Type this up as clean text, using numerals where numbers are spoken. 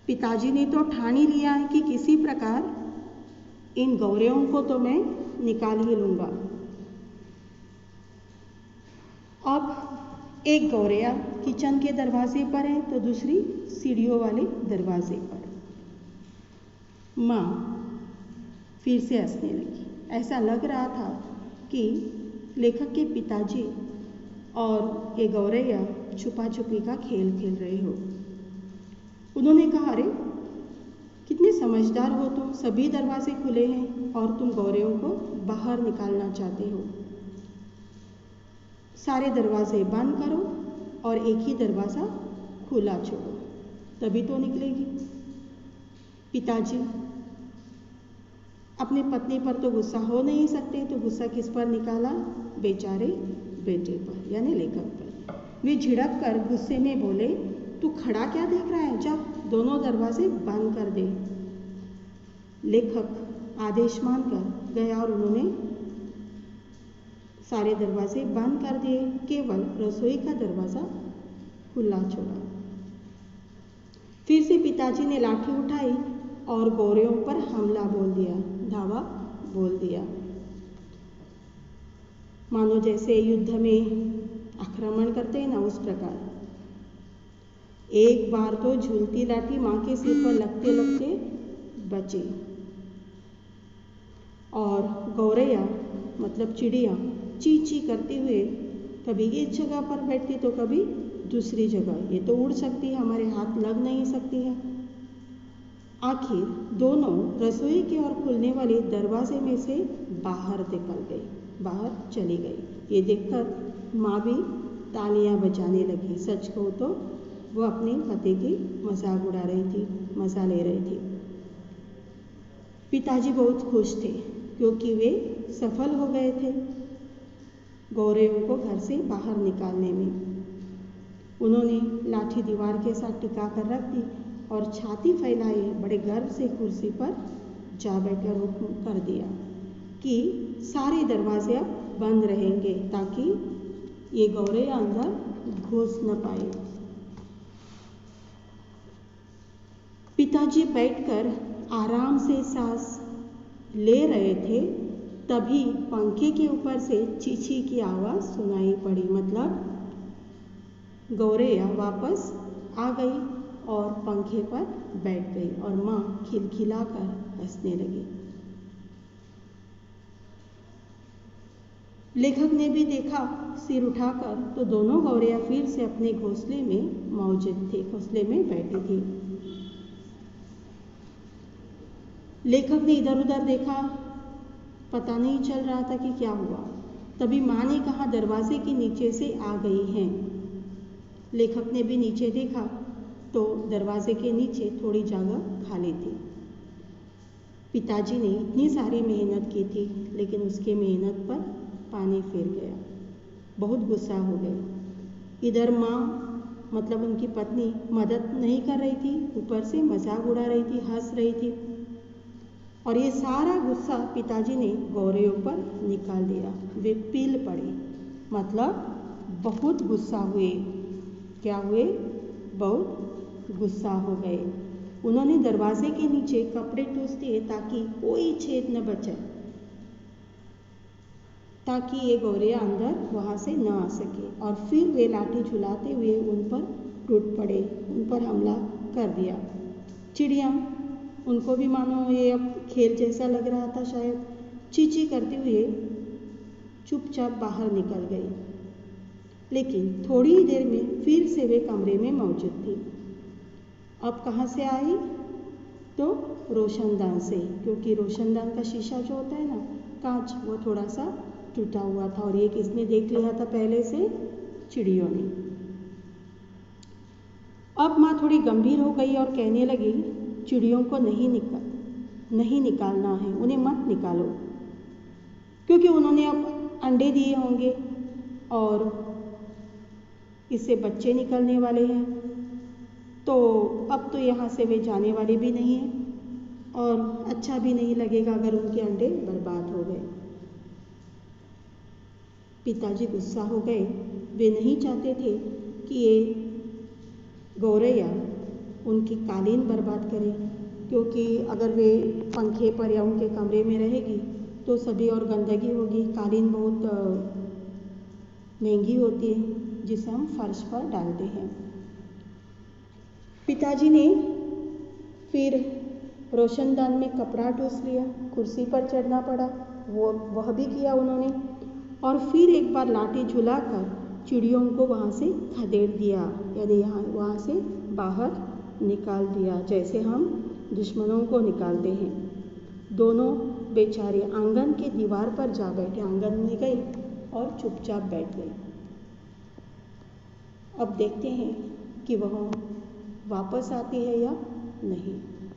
पिताजी ने तो ठान ही लिया है कि किसी प्रकार इन गौरवों को तो मैं निकाल ही लूँगा। अब एक गौरैया किचन के दरवाजे पर है तो दूसरी सीढ़ियों वाले दरवाजे पर। माँ फिर से हंसने लगी। ऐसा लग रहा था कि लेखक के पिताजी और ये गौरैया छुपा छुपी का खेल खेल रहे हो। उन्होंने कहा, अरे कितने समझदार हो तुम, सभी दरवाजे खुले हैं और तुम गौरैयों को बाहर निकालना चाहते हो। सारे दरवाजे बंद करो और एक ही दरवाज़ा खुला छोड़ो, तभी तो निकलेगी। पिताजी अपनी पत्नी पर तो गुस्सा हो नहीं सकते, तो गुस्सा किस पर निकाला? बेचारे बेटे पर, यानी लेखक पर। वे झिड़क कर गुस्से में बोले, तू खड़ा क्या देख रहा है, जा दोनों दरवाजे बंद कर दे। लेखक आदेश मानकर गया और उन्होंने सारे दरवाजे बंद कर दिए, केवल रसोई का दरवाज़ा खुला छोड़ा। फिर से पिताजी ने लाठी उठाई और गौरैयों पर हमला बोल दिया, धावा बोल दिया। मानो जैसे युद्ध में आक्रमण करते हैं ना, उस प्रकार। एक बार तो झूलती लाठी माँ के सिर पर लगते लगते बची और गौरैया मतलब चिड़िया ची ची करते हुए कभी एक जगह पर बैठती तो कभी दूसरी जगह। ये तो उड़ सकती है, हमारे हाथ लग नहीं सकती है। आखिर दोनों रसोई के और खुलने वाले दरवाजे में से बाहर निकल गई, बाहर चली गई। ये देखकर माँ भी तालियां बजाने लगी। सच को तो वो अपने पति की मजाक उड़ा रही थी, मजा ले रही थी। पिताजी बहुत खुश थे क्योंकि वे सफल हो गए थे गौरैयों को घर से बाहर निकालने में। उन्होंने लाठी दीवार के साथ टिका कर रख दी और छाती फैलाए बड़े गर्व से कुर्सी पर जा बैठकर हुक्म कर दिया कि सारे दरवाजे अब बंद रहेंगे ताकि ये गौरैया अंदर घुस न पाए। पिताजी बैठकर आराम से सांस ले रहे थे, तभी पंखे के ऊपर से चींची की आवाज़ सुनाई पड़ी। मतलब गौरैया वापस आ गई और पंखे पर बैठ गई और माँ खिलखिलाकर हंसने लगी। लेखक ने भी देखा सिर उठाकर तो दोनों गौरैया फिर से अपने घोंसले में मौजूद थे, घोंसले में बैठी थी। लेखक ने इधर उधर देखा, पता नहीं चल रहा था कि क्या हुआ। तभी माँ ने कहा, दरवाजे के नीचे से आ गई हैं। लेखक ने भी नीचे देखा तो दरवाजे के नीचे थोड़ी जगह खाली थी। पिताजी ने इतनी सारी मेहनत की थी लेकिन उसके मेहनत पर पानी फिर गया। बहुत गुस्सा हो गए। इधर माँ मतलब उनकी पत्नी मदद नहीं कर रही थी, ऊपर से मजाक उड़ा रही थी, हंस रही थी और ये सारा गुस्सा पिताजी ने गौरैयों पर निकाल दिया। वे पील पड़े, मतलब बहुत गुस्सा हुए। क्या हुए? बहुत गुस्सा हो गए। उन्होंने दरवाजे के नीचे कपड़े ठूस दिए ताकि कोई छेद न बचे, ताकि ये गौरैया अंदर वहाँ से न आ सके। और फिर वे लाठी झुलाते हुए उन पर टूट पड़े, उन पर हमला कर दिया। चिड़िया, उनको भी मानो ये अब खेल जैसा लग रहा था शायद, चींची करते हुए चुपचाप बाहर निकल गई। लेकिन थोड़ी ही देर में फिर से वे कमरे में मौजूद थी। अब कहाँ से आई? तो रोशनदान से, क्योंकि रोशनदान का शीशा जो होता है ना, कांच, वो थोड़ा सा टूटा हुआ था और ये किसने देख लिया था पहले से? चिड़ियों ने। अब माँ थोड़ी गंभीर हो गई और कहने लगी, चिड़ियों को नहीं निकालना है, उन्हें मत निकालो, क्योंकि उन्होंने अब अंडे दिए होंगे और इससे बच्चे निकलने वाले हैं, तो अब तो यहाँ से वे जाने वाले भी नहीं हैं और अच्छा भी नहीं लगेगा अगर उनके अंडे बर्बाद हो गए। पिताजी गुस्सा हो गए। वे नहीं चाहते थे कि ये गौरैया उनकी कालीन बर्बाद करे, क्योंकि अगर वे पंखे पर या उनके कमरे में रहेगी तो सभी और गंदगी होगी। कालीन बहुत महंगी होती है जिसे हम फर्श पर डालते हैं। पिताजी ने फिर रोशनदान में कपड़ा ठूस लिया, कुर्सी पर चढ़ना पड़ा, वह भी किया उन्होंने, और फिर एक बार लाठी झुलाकर चिड़ियों को वहाँ से खदेड़ दिया, यानी वहाँ से बाहर निकाल दिया, जैसे हम दुश्मनों को निकालते हैं। दोनों बेचारे आंगन की दीवार पर जा बैठे, आंगन में गई और चुपचाप बैठ गई। अब देखते हैं कि वह वापस आती है या नहीं।